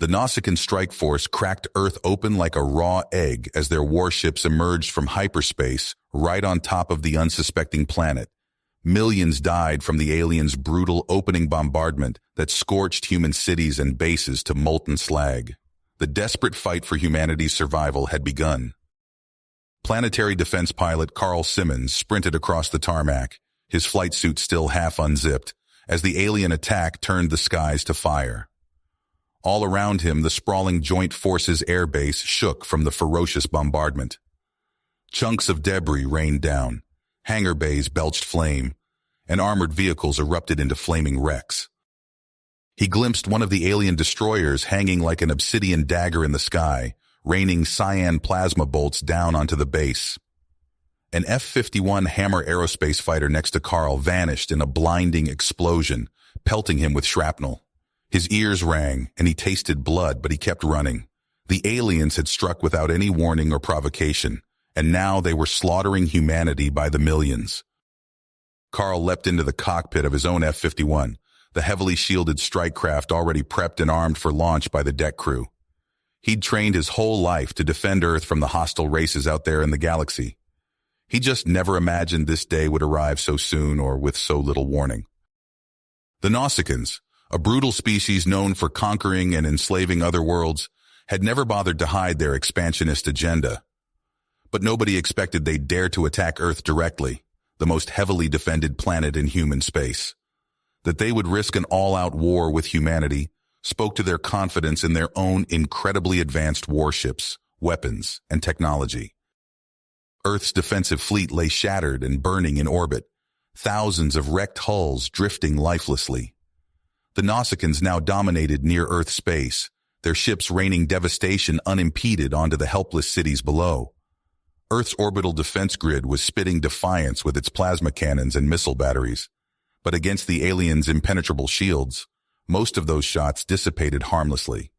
The Nausicaan strike force cracked Earth open like a raw egg as their warships emerged from hyperspace right on top of the unsuspecting planet. Millions died from the aliens' brutal opening bombardment that scorched human cities and bases to molten slag. The desperate fight for humanity's survival had begun. Planetary defense pilot Carl Simmons sprinted across the tarmac, his flight suit still half unzipped, as the alien attack turned the skies to fire. All around him, the sprawling Joint Forces air base shook from the ferocious bombardment. Chunks of debris rained down, hangar bays belched flame, and armored vehicles erupted into flaming wrecks. He glimpsed one of the alien destroyers hanging like an obsidian dagger in the sky, raining cyan plasma bolts down onto the base. An F-51 Hammer aerospace fighter next to Carl vanished in a blinding explosion, pelting him with shrapnel. His ears rang, and he tasted blood, but he kept running. The aliens had struck without any warning or provocation, and now they were slaughtering humanity by the millions. Carl leapt into the cockpit of his own F-51, the heavily shielded strike craft already prepped and armed for launch by the deck crew. He'd trained his whole life to defend Earth from the hostile races out there in the galaxy. He just never imagined this day would arrive so soon or with so little warning. The Nausicaans, a brutal species known for conquering and enslaving other worlds, had never bothered to hide their expansionist agenda. But nobody expected they'd dare to attack Earth directly, the most heavily defended planet in human space. That they would risk an all-out war with humanity spoke to their confidence in their own incredibly advanced warships, weapons, and technology. Earth's defensive fleet lay shattered and burning in orbit, thousands of wrecked hulls drifting lifelessly. The Nausicaans now dominated near-Earth space, their ships raining devastation unimpeded onto the helpless cities below. Earth's orbital defense grid was spitting defiance with its plasma cannons and missile batteries, but against the aliens' impenetrable shields, most of those shots dissipated harmlessly.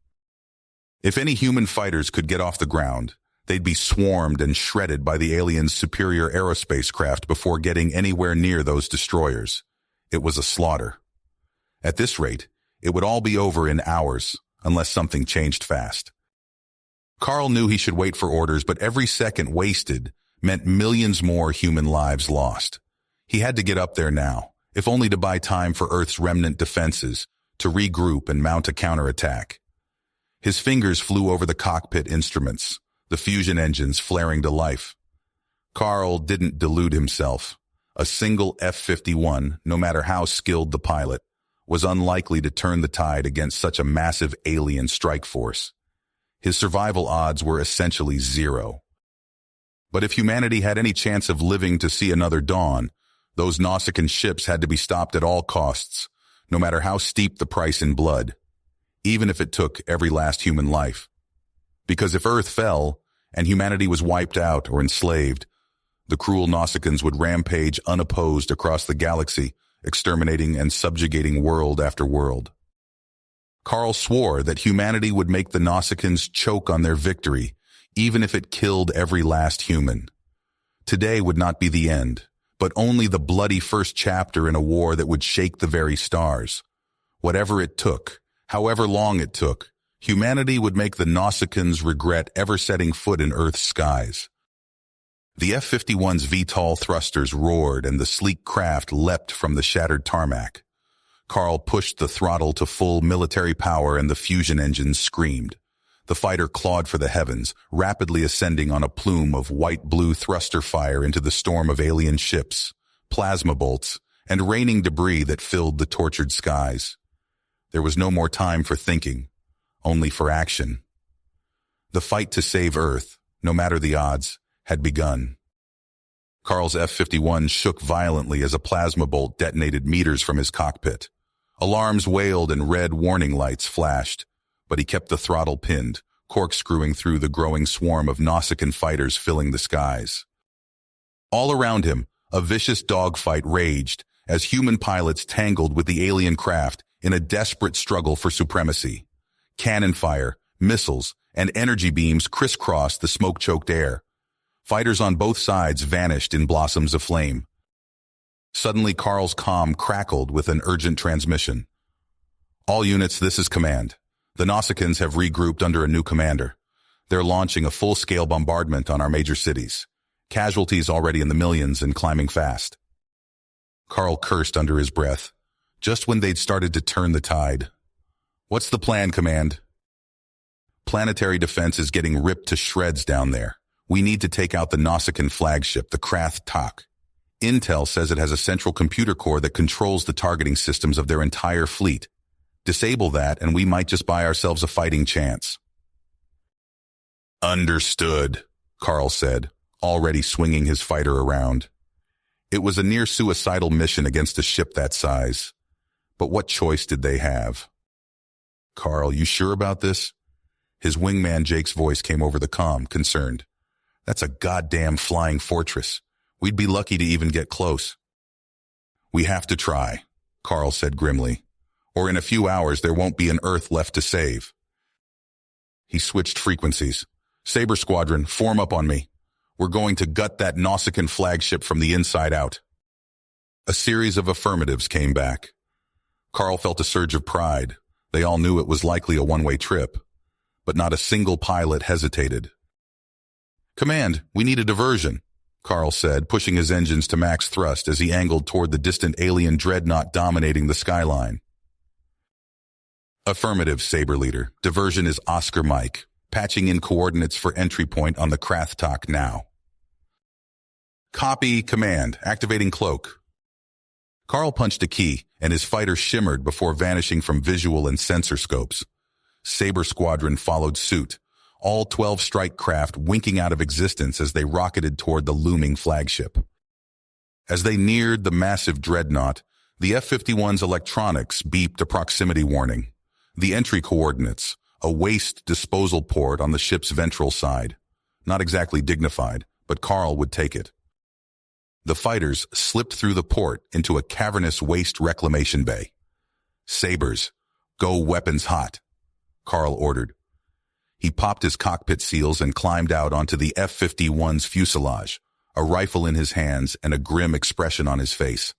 If any human fighters could get off the ground, they'd be swarmed and shredded by the aliens' superior aerospace craft before getting anywhere near those destroyers. It was a slaughter. At this rate, it would all be over in hours, unless something changed fast. Carl knew he should wait for orders, but every second wasted meant millions more human lives lost. He had to get up there now, if only to buy time for Earth's remnant defenses, to regroup and mount a counterattack. His fingers flew over the cockpit instruments, the fusion engines flaring to life. Carl didn't delude himself. A single F-51, no matter how skilled the pilot, was unlikely to turn the tide against such a massive alien strike force. His survival odds were essentially zero. But if humanity had any chance of living to see another dawn, those Nausicaan ships had to be stopped at all costs, no matter how steep the price in blood, even if it took every last human life. Because if Earth fell, and humanity was wiped out or enslaved, the cruel Nausicaans would rampage unopposed across the galaxy, exterminating and subjugating world after world. Carl swore that humanity would make the Nausicaans choke on their victory, even if it killed every last human. Today would not be the end, but only the bloody first chapter in a war that would shake the very stars. Whatever it took, however long it took, humanity would make the Nausicaans regret ever setting foot in Earth's skies. The F-51's VTOL thrusters roared and the sleek craft leapt from the shattered tarmac. Carl pushed the throttle to full military power and the fusion engines screamed. The fighter clawed for the heavens, rapidly ascending on a plume of white-blue thruster fire into the storm of alien ships, plasma bolts, and raining debris that filled the tortured skies. There was no more time for thinking, only for action. The fight to save Earth, no matter the odds, had begun. Carl's F-51 shook violently as a plasma bolt detonated meters from his cockpit. Alarms wailed and red warning lights flashed, but he kept the throttle pinned, corkscrewing through the growing swarm of Nausicaan fighters filling the skies. All around him, a vicious dogfight raged as human pilots tangled with the alien craft in a desperate struggle for supremacy. Cannon fire, missiles, and energy beams crisscrossed the smoke-choked air. Fighters on both sides vanished in blossoms of flame. Suddenly, Carl's comm crackled with an urgent transmission. "All units, this is command. The Nausicaans have regrouped under a new commander. They're launching a full-scale bombardment on our major cities. Casualties already in the millions and climbing fast. Carl cursed under his breath, just when they'd started to turn the tide. What's the plan, Command? Planetary defense is getting ripped to shreds down there. We need to take out the Nausicaan flagship, the Krath Tak. Intel says it has a central computer core that controls the targeting systems of their entire fleet. Disable that and we might just buy ourselves a fighting chance. Understood, Carl said, already swinging his fighter around. It was a near-suicidal mission against a ship that size. But what choice did they have? Carl, you sure about this? His wingman Jake's voice came over the comm, concerned. That's a goddamn flying fortress. We'd be lucky to even get close. We have to try, Carl said grimly. Or in a few hours there won't be an Earth left to save. He switched frequencies. Saber Squadron, form up on me. We're going to gut that Nausicaan flagship from the inside out. A series of affirmatives came back. Carl felt a surge of pride. They all knew it was likely a one-way trip. But not a single pilot hesitated. Command, we need a diversion, Carl said, pushing his engines to max thrust as he angled toward the distant alien dreadnought dominating the skyline. Affirmative, Saber Leader. Diversion is Oscar Mike. Patching in coordinates for entry point on the Krath Tak now. Copy, Command. Activating cloak. Carl punched a key, and his fighter shimmered before vanishing from visual and sensor scopes. Saber Squadron followed suit, all 12 strike craft winking out of existence as they rocketed toward the looming flagship. As they neared the massive dreadnought, the F-51's electronics beeped a proximity warning. The entry coordinates, a waste disposal port on the ship's ventral side. Not exactly dignified, but Carl would take it. The fighters slipped through the port into a cavernous waste reclamation bay. Sabers, go weapons hot, Carl ordered. He popped his cockpit seals and climbed out onto the F-51's fuselage, a rifle in his hands and a grim expression on his face.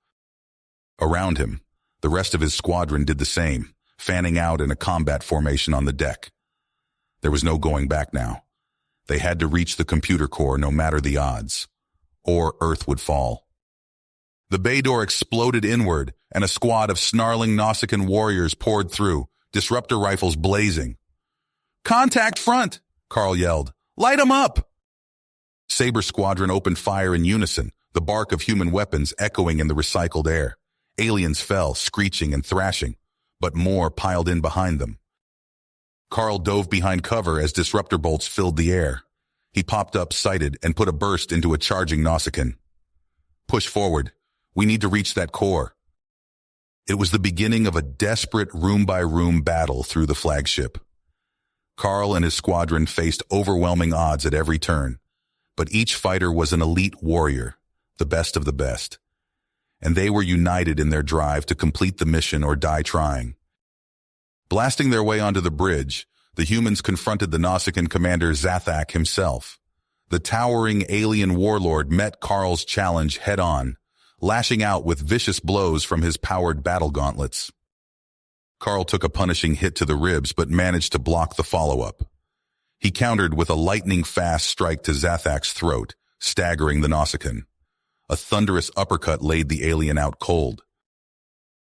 Around him, the rest of his squadron did the same, fanning out in a combat formation on the deck. There was no going back now. They had to reach the computer core no matter the odds, or Earth would fall. The bay door exploded inward, and a squad of snarling Nausicaan warriors poured through, disruptor rifles blazing. Contact front, Carl yelled. Light 'em up! Saber Squadron opened fire in unison, the bark of human weapons echoing in the recycled air. Aliens fell, screeching and thrashing, but more piled in behind them. Carl dove behind cover as disruptor bolts filled the air. He popped up, sighted, and put a burst into a charging Nausicaan. Push forward. We need to reach that core. It was the beginning of a desperate room-by-room battle through the flagship. Carl and his squadron faced overwhelming odds at every turn, but each fighter was an elite warrior, the best of the best. And they were united in their drive to complete the mission or die trying. Blasting their way onto the bridge, the humans confronted the Nausicaan commander Zathak himself. The towering alien warlord met Carl's challenge head-on, lashing out with vicious blows from his powered battle gauntlets. Carl took a punishing hit to the ribs but managed to block the follow-up. He countered with a lightning-fast strike to Zathak's throat, staggering the Nausicaan. A thunderous uppercut laid the alien out cold.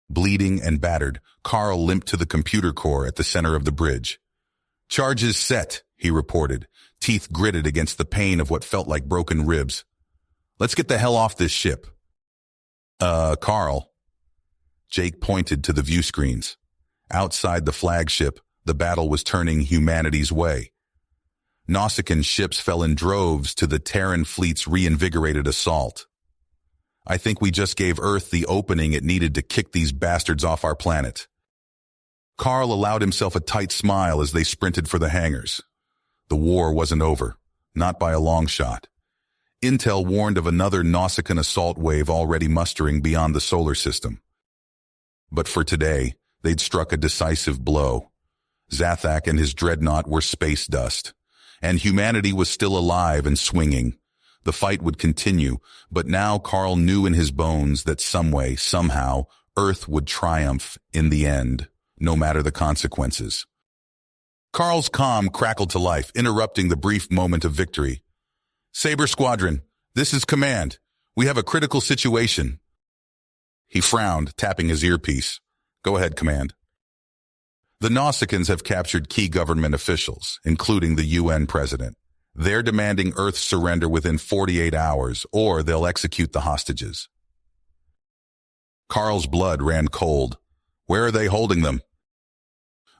Bleeding and battered, Carl limped to the computer core at the center of the bridge. Charges set, he reported, teeth gritted against the pain of what felt like broken ribs. Let's get the hell off this ship. Carl. Jake pointed to the view screens. Outside the flagship, the battle was turning humanity's way. Nausicaan ships fell in droves to the Terran fleet's reinvigorated assault. I think we just gave Earth the opening it needed to kick these bastards off our planet. Carl allowed himself a tight smile as they sprinted for the hangars. The war wasn't over, not by a long shot. Intel warned of another Nausicaan assault wave already mustering beyond the solar system. But for today, they'd struck a decisive blow. Zathak and his dreadnought were space dust, and humanity was still alive and swinging. The fight would continue, but now Carl knew in his bones that some way, somehow, Earth would triumph in the end, no matter the consequences. Carl's calm crackled to life, interrupting the brief moment of victory. Saber Squadron, this is Command. We have a critical situation. He frowned, tapping his earpiece. Go ahead, Command. The Nausicaans have captured key government officials, including the UN president. They're demanding Earth's surrender within 48 hours, or they'll execute the hostages. Carl's blood ran cold. Where are they holding them?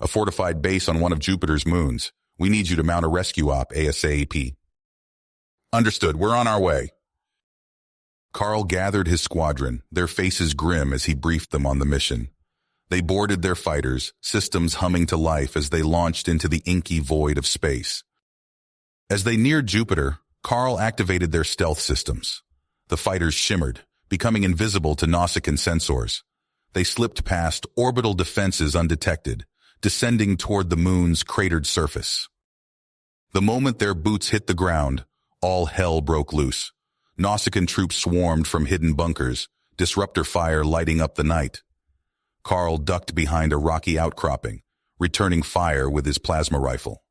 A fortified base on one of Jupiter's moons. We need you to mount a rescue op ASAP. Understood. We're on our way. Carl gathered his squadron, their faces grim as he briefed them on the mission. They boarded their fighters, systems humming to life as they launched into the inky void of space. As they neared Jupiter, Carl activated their stealth systems. The fighters shimmered, becoming invisible to Nausicaan sensors. They slipped past orbital defenses undetected, descending toward the moon's cratered surface. The moment their boots hit the ground, all hell broke loose. Nausicaan troops swarmed from hidden bunkers, disruptor fire lighting up the night. Carl ducked behind a rocky outcropping, returning fire with his plasma rifle.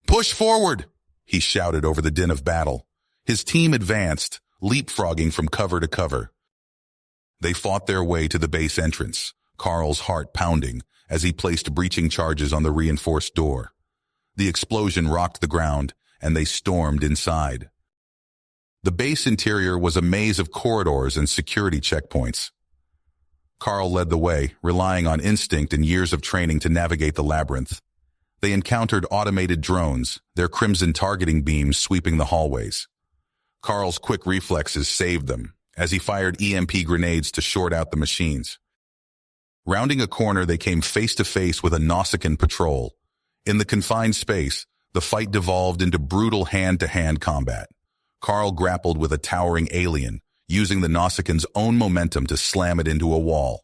Push forward, he shouted over the din of battle. His team advanced, leapfrogging from cover to cover. They fought their way to the base entrance, Carl's heart pounding as he placed breaching charges on the reinforced door. The explosion rocked the ground, and they stormed inside. The base interior was a maze of corridors and security checkpoints. Carl led the way, relying on instinct and years of training to navigate the labyrinth. They encountered automated drones, their crimson targeting beams sweeping the hallways. Carl's quick reflexes saved them, as he fired EMP grenades to short out the machines. Rounding a corner, they came face-to-face with a Nausicaan patrol. In the confined space, the fight devolved into brutal hand-to-hand combat. Carl grappled with a towering alien, using the Nausicaan's own momentum to slam it into a wall.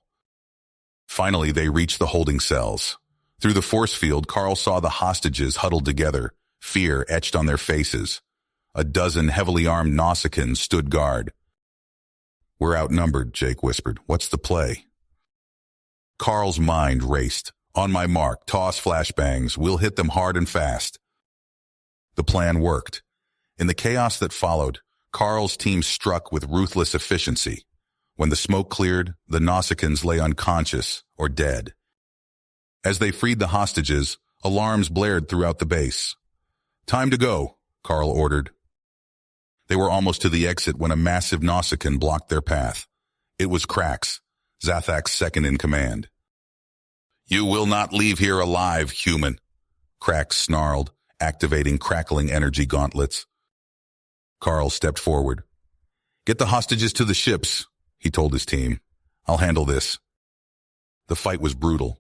Finally, they reached the holding cells. Through the force field, Carl saw the hostages huddled together, fear etched on their faces. A dozen heavily armed Nausicaans stood guard. We're outnumbered, Jake whispered. What's the play? Carl's mind raced. On my mark, toss flashbangs. We'll hit them hard and fast. The plan worked. In the chaos that followed, Carl's team struck with ruthless efficiency. When the smoke cleared, the Nausicaans lay unconscious or dead. As they freed the hostages, alarms blared throughout the base. Time to go, Carl ordered. They were almost to the exit when a massive Nausicaan blocked their path. It was Krax, Zathak's second in command. You will not leave here alive, human, Krax snarled, activating crackling energy gauntlets. Carl stepped forward. Get the hostages to the ships, he told his team. I'll handle this. The fight was brutal.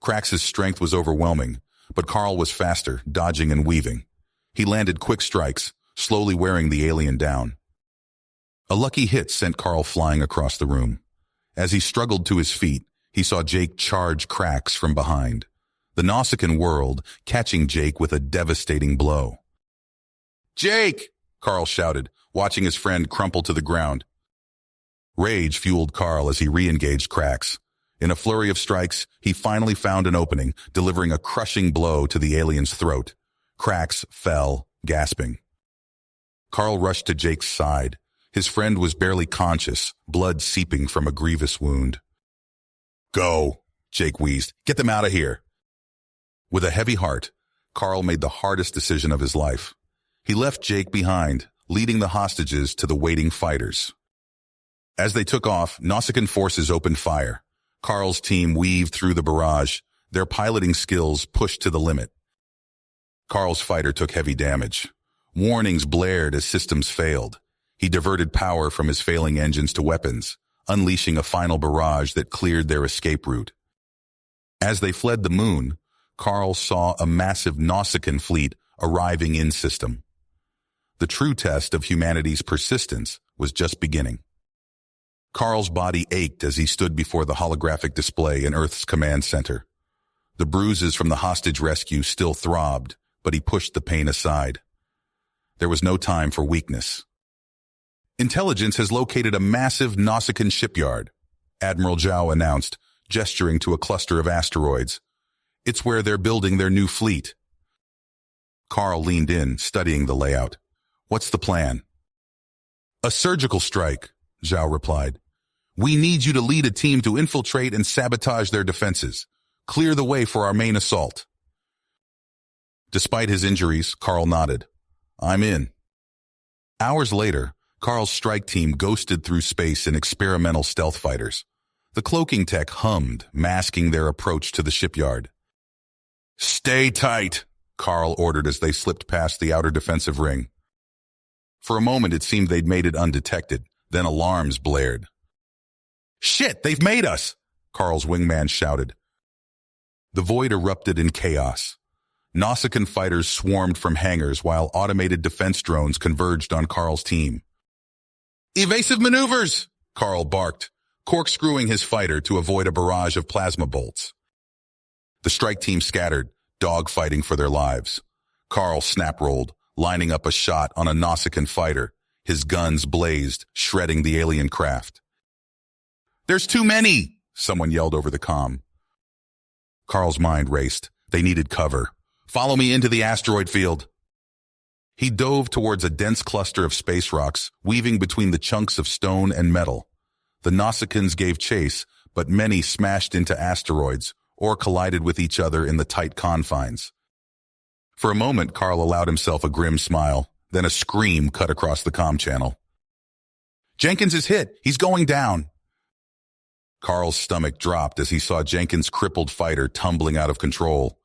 Krax's strength was overwhelming, but Carl was faster, dodging and weaving. He landed quick strikes, slowly wearing the alien down. A lucky hit sent Carl flying across the room. As he struggled to his feet, he saw Jake charge Krax from behind. The Nausicaan whirled, catching Jake with a devastating blow. Jake! Carl shouted, watching his friend crumple to the ground. Rage fueled Carl as he re-engaged Krax. In a flurry of strikes, he finally found an opening, delivering a crushing blow to the alien's throat. Krax fell, gasping. Carl rushed to Jake's side. His friend was barely conscious, blood seeping from a grievous wound. Go, Jake wheezed. Get them out of here. With a heavy heart, Carl made the hardest decision of his life. He left Jake behind, leading the hostages to the waiting fighters. As they took off, Nausicaan forces opened fire. Carl's team weaved through the barrage, their piloting skills pushed to the limit. Carl's fighter took heavy damage. Warnings blared as systems failed. He diverted power from his failing engines to weapons, unleashing a final barrage that cleared their escape route. As they fled the moon, Carl saw a massive Nausicaan fleet arriving in system. The true test of humanity's persistence was just beginning. Carl's body ached as he stood before the holographic display in Earth's command center. The bruises from the hostage rescue still throbbed, but he pushed the pain aside. There was no time for weakness. Intelligence has located a massive Nausicaan shipyard, Admiral Zhao announced, gesturing to a cluster of asteroids. It's where they're building their new fleet. Carl leaned in, studying the layout. What's the plan? A surgical strike, Zhao replied. We need you to lead a team to infiltrate and sabotage their defenses. Clear the way for our main assault. Despite his injuries, Carl nodded. I'm in. Hours later, Carl's strike team ghosted through space in experimental stealth fighters. The cloaking tech hummed, masking their approach to the shipyard. Stay tight, Carl ordered as they slipped past the outer defensive ring. For a moment, it seemed they'd made it undetected. Then alarms blared. Shit, they've made us! Carl's wingman shouted. The void erupted in chaos. Nausicaan fighters swarmed from hangars while automated defense drones converged on Carl's team. Evasive maneuvers! Carl barked, corkscrewing his fighter to avoid a barrage of plasma bolts. The strike team scattered, dogfighting for their lives. Carl snap-rolled, lining up a shot on a Nausicaan fighter. His guns blazed, shredding the alien craft. There's too many! Someone yelled over the comm. Carl's mind raced. They needed cover. Follow me into the asteroid field. He dove towards a dense cluster of space rocks, weaving between the chunks of stone and metal. The Nausicaans gave chase, but many smashed into asteroids or collided with each other in the tight confines. For a moment, Carl allowed himself a grim smile, then a scream cut across the comm channel. Jenkins is hit. He's going down. Carl's stomach dropped as he saw Jenkins' crippled fighter tumbling out of control.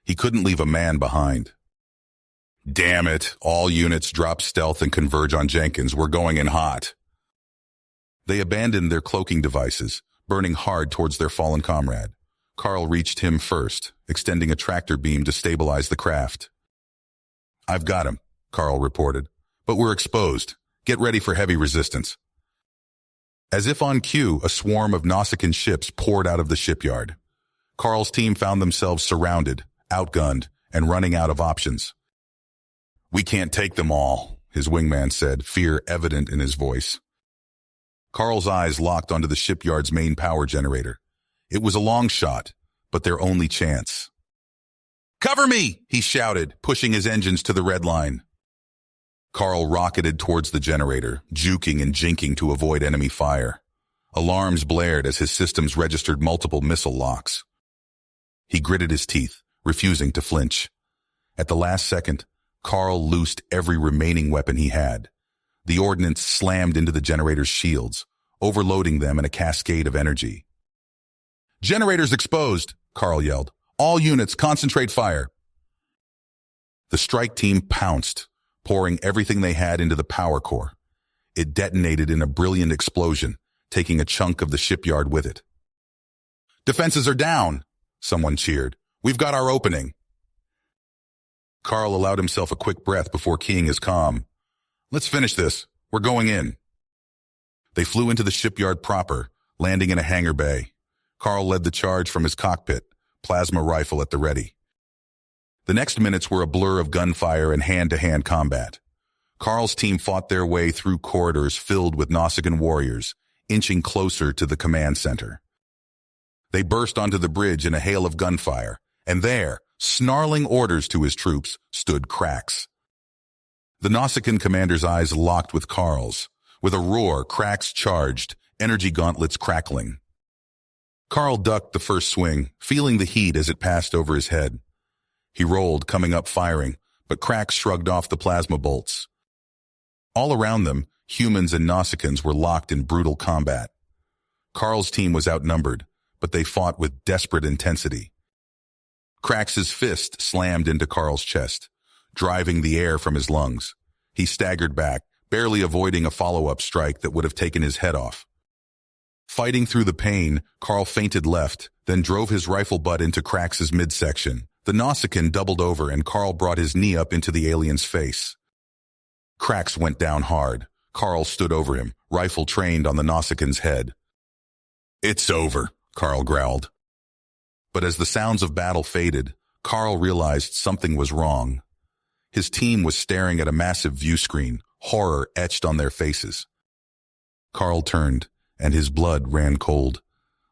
He couldn't leave a man behind. Damn it, all units drop stealth and converge on Jenkins. We're going in hot. They abandoned their cloaking devices, burning hard towards their fallen comrade. Carl reached him first, extending a tractor beam to stabilize the craft. I've got him, Carl reported, but we're exposed. Get ready for heavy resistance. As if on cue, a swarm of Nausicaan ships poured out of the shipyard. Carl's team found themselves surrounded, outgunned, and running out of options. We can't take them all, his wingman said, fear evident in his voice. Carl's eyes locked onto the shipyard's main power generator. It was a long shot, but their only chance. Cover me, he shouted, pushing his engines to the red line. Carl rocketed towards the generator, juking and jinking to avoid enemy fire. Alarms blared as his systems registered multiple missile locks. He gritted his teeth, refusing to flinch. At the last second, Carl loosed every remaining weapon he had. The ordnance slammed into the generator's shields, overloading them in a cascade of energy. Generators exposed, Carl yelled. All units concentrate fire. The strike team pounced, pouring everything they had into the power core. It detonated in a brilliant explosion, taking a chunk of the shipyard with it. Defenses are down, someone cheered. We've got our opening. Carl allowed himself a quick breath before keying his comm. Let's finish this. We're going in. They flew into the shipyard proper, landing in a hangar bay. Carl led the charge from his cockpit, plasma rifle at the ready. The next minutes were a blur of gunfire and hand-to-hand combat. Carl's team fought their way through corridors filled with Nausicaan warriors, inching closer to the command center. They burst onto the bridge in a hail of gunfire, and there, snarling orders to his troops, stood Krax. The Nausicaan commander's eyes locked with Carl's. With a roar, Krax charged, energy gauntlets crackling. Carl ducked the first swing, feeling the heat as it passed over his head. He rolled, coming up firing, but Krax shrugged off the plasma bolts. All around them, humans and Nausicaans were locked in brutal combat. Carl's team was outnumbered, but they fought with desperate intensity. Krax's fist slammed into Carl's chest, driving the air from his lungs. He staggered back, barely avoiding a follow-up strike that would have taken his head off. Fighting through the pain, Carl feinted left, then drove his rifle butt into Krax's midsection. The Nausicaan doubled over and Carl brought his knee up into the alien's face. Krax went down hard. Carl stood over him, rifle trained on the Nausicaan's head. It's over, Carl growled. But as the sounds of battle faded, Carl realized something was wrong. His team was staring at a massive view screen, horror etched on their faces. Carl turned, and his blood ran cold.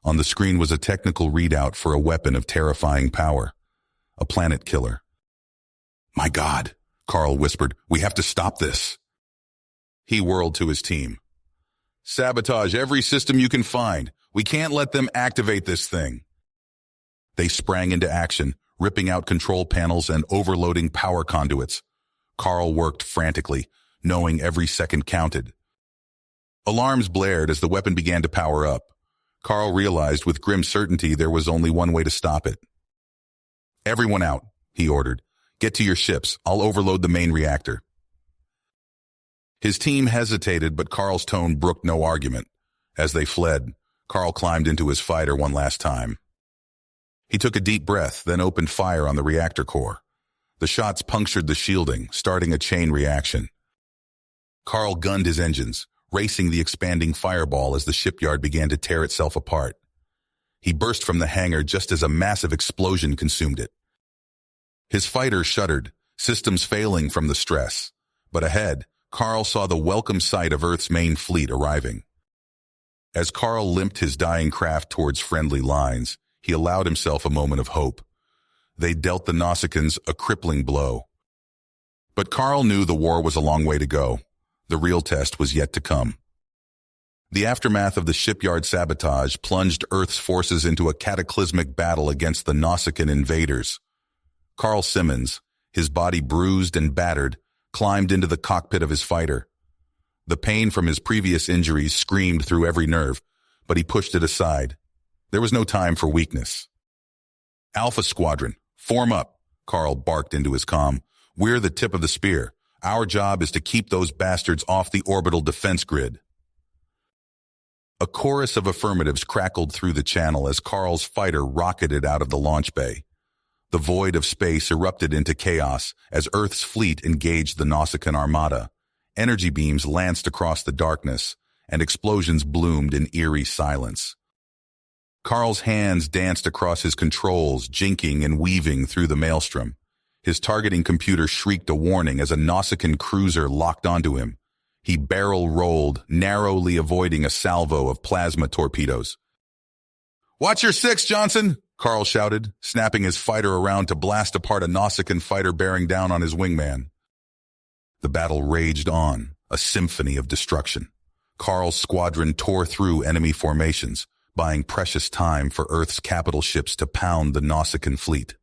On the screen was a technical readout for a weapon of terrifying power. A planet killer. "My God," Carl whispered, "we have to stop this." He whirled to his team. "Sabotage every system you can find. We can't let them activate this thing." They sprang into action, ripping out control panels and overloading power conduits. Carl worked frantically, knowing every second counted. Alarms blared as the weapon began to power up. Carl realized with grim certainty there was only one way to stop it. "Everyone out," he ordered. "Get to your ships. I'll overload the main reactor." His team hesitated, but Carl's tone brooked no argument. As they fled, Carl climbed into his fighter one last time. He took a deep breath, then opened fire on the reactor core. The shots punctured the shielding, starting a chain reaction. Carl gunned his engines, racing the expanding fireball as the shipyard began to tear itself apart. He burst from the hangar just as a massive explosion consumed it. His fighter shuddered, systems failing from the stress. But ahead, Carl saw the welcome sight of Earth's main fleet arriving. As Carl limped his dying craft towards friendly lines, he allowed himself a moment of hope. They dealt the Nausicaans a crippling blow. But Carl knew the war was a long way to go. The real test was yet to come. The aftermath of the shipyard sabotage plunged Earth's forces into a cataclysmic battle against the Nausicaan invaders. Carl Simmons, his body bruised and battered, climbed into the cockpit of his fighter. The pain from his previous injuries screamed through every nerve, but he pushed it aside. There was no time for weakness. "Alpha Squadron, form up," Carl barked into his comm. "We're the tip of the spear. Our job is to keep those bastards off the orbital defense grid." A chorus of affirmatives crackled through the channel as Carl's fighter rocketed out of the launch bay. The void of space erupted into chaos as Earth's fleet engaged the Nausicaan armada. Energy beams lanced across the darkness, and explosions bloomed in eerie silence. Carl's hands danced across his controls, jinking and weaving through the maelstrom. His targeting computer shrieked a warning as a Nausicaan cruiser locked onto him. He barrel-rolled, narrowly avoiding a salvo of plasma torpedoes. "Watch your six, Johnson!" Carl shouted, snapping his fighter around to blast apart a Nausicaan fighter bearing down on his wingman. The battle raged on, a symphony of destruction. Carl's squadron tore through enemy formations, buying precious time for Earth's capital ships to pound the Nausicaan fleet.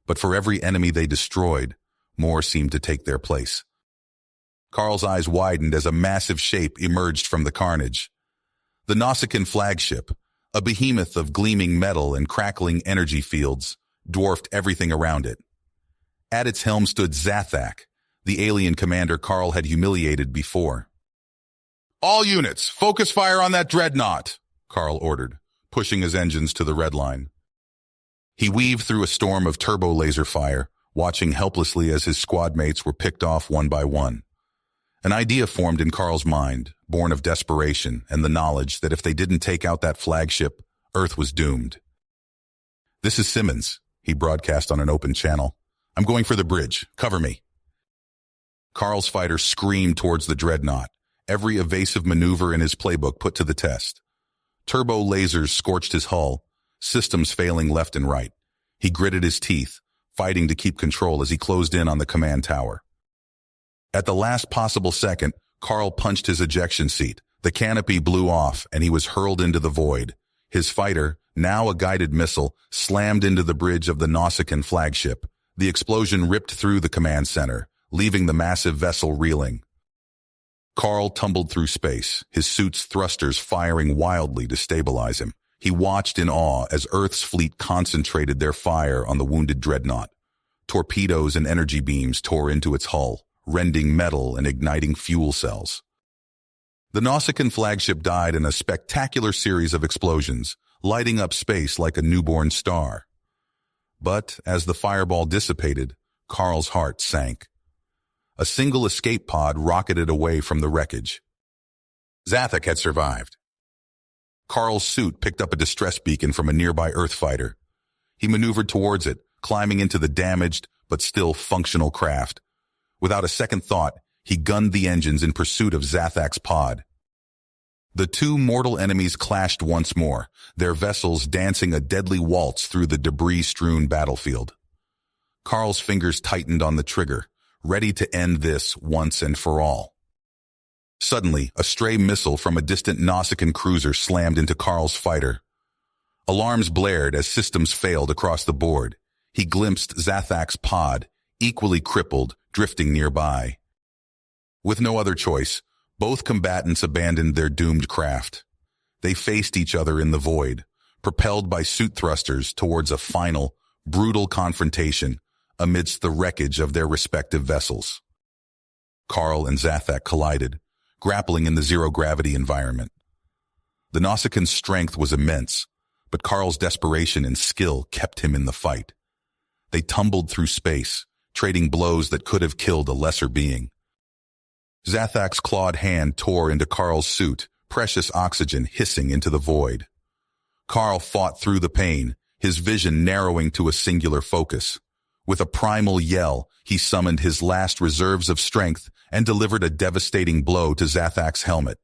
But for every enemy they destroyed, more seemed to take their place. Carl's eyes widened as a massive shape emerged from the carnage. The Nausicaan flagship, a behemoth of gleaming metal and crackling energy fields, dwarfed everything around it. At its helm stood Zathak, the alien commander Carl had humiliated before. "All units, focus fire on that dreadnought," Carl ordered, pushing his engines to the red line. He weaved through a storm of turbo laser fire, watching helplessly as his squad mates were picked off one by one. An idea formed in Carl's mind, born of desperation and the knowledge that if they didn't take out that flagship, Earth was doomed. "This is Simmons," he broadcast on an open channel. "I'm going for the bridge. Cover me." Carl's fighter screamed towards the dreadnought, every evasive maneuver in his playbook put to the test. Turbo lasers scorched his hull, systems failing left and right. He gritted his teeth, fighting to keep control as he closed in on the command tower. At the last possible second, Carl punched his ejection seat. The canopy blew off, and he was hurled into the void. His fighter, now a guided missile, slammed into the bridge of the Nausicaan flagship. The explosion ripped through the command center, leaving the massive vessel reeling. Carl tumbled through space, his suit's thrusters firing wildly to stabilize him. He watched in awe as Earth's fleet concentrated their fire on the wounded dreadnought. Torpedoes and energy beams tore into its hull, rending metal and igniting fuel cells. The Nausicaan flagship died in a spectacular series of explosions, lighting up space like a newborn star. But as the fireball dissipated, Carl's heart sank. A single escape pod rocketed away from the wreckage. Zathak had survived. Carl's suit picked up a distress beacon from a nearby Earth fighter. He maneuvered towards it, climbing into the damaged but still functional craft. Without a second thought, he gunned the engines in pursuit of Zathak's pod. The two mortal enemies clashed once more, their vessels dancing a deadly waltz through the debris-strewn battlefield. Carl's fingers tightened on the trigger, ready to end this once and for all. Suddenly, a stray missile from a distant Nausicaan cruiser slammed into Carl's fighter. Alarms blared as systems failed across the board. He glimpsed Zathak's pod, equally crippled, drifting nearby. With no other choice, both combatants abandoned their doomed craft. They faced each other in the void, propelled by suit thrusters towards a final, brutal confrontation amidst the wreckage of their respective vessels. Carl and Zathak collided, grappling in the zero-gravity environment. The Nausicaaan's strength was immense, but Carl's desperation and skill kept him in the fight. They tumbled through space, trading blows that could have killed a lesser being. Zathak's clawed hand tore into Carl's suit, precious oxygen hissing into the void. Carl fought through the pain, his vision narrowing to a singular focus. With a primal yell, he summoned his last reserves of strength and delivered a devastating blow to Zathak's helmet.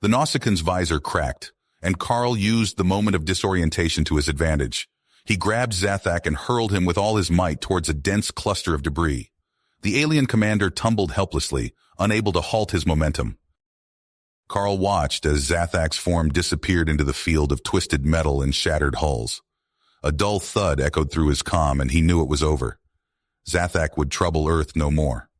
The Nausicaaan's visor cracked, and Carl used the moment of disorientation to his advantage. He grabbed Zathak and hurled him with all his might towards a dense cluster of debris. The alien commander tumbled helplessly, unable to halt his momentum. Carl watched as Zathak's form disappeared into the field of twisted metal and shattered hulls. A dull thud echoed through his comm, and he knew it was over. Zathak would trouble Earth no more.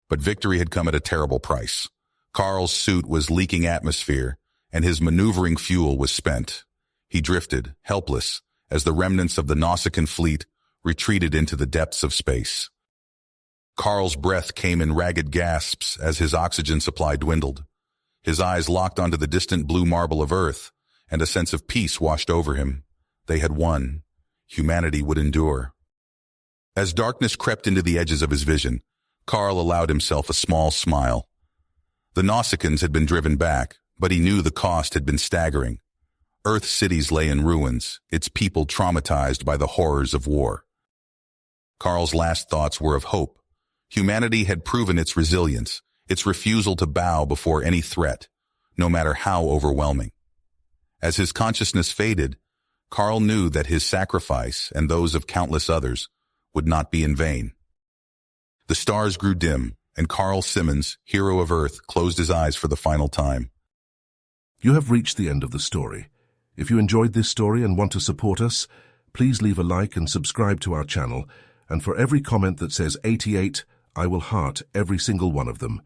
But victory had come at a terrible price. Carl's suit was leaking atmosphere, and his maneuvering fuel was spent. He drifted, helpless, as the remnants of the Nausicaan fleet retreated into the depths of space. Carl's breath came in ragged gasps as his oxygen supply dwindled. His eyes locked onto the distant blue marble of Earth, and a sense of peace washed over him. They had won. Humanity would endure. As darkness crept into the edges of his vision, Carl allowed himself a small smile. The Nausicaans had been driven back, but he knew the cost had been staggering. Earth's cities lay in ruins, its people traumatized by the horrors of war. Carl's last thoughts were of hope. Humanity had proven its resilience, its refusal to bow before any threat, no matter how overwhelming. As his consciousness faded, Carl knew that his sacrifice and those of countless others would not be in vain. The stars grew dim, and Carl Simmons, hero of Earth, closed his eyes for the final time. You have reached the end of the story. If you enjoyed this story and want to support us, please leave a like and subscribe to our channel, and for every comment that says 88, I will heart every single one of them.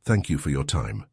Thank you for your time.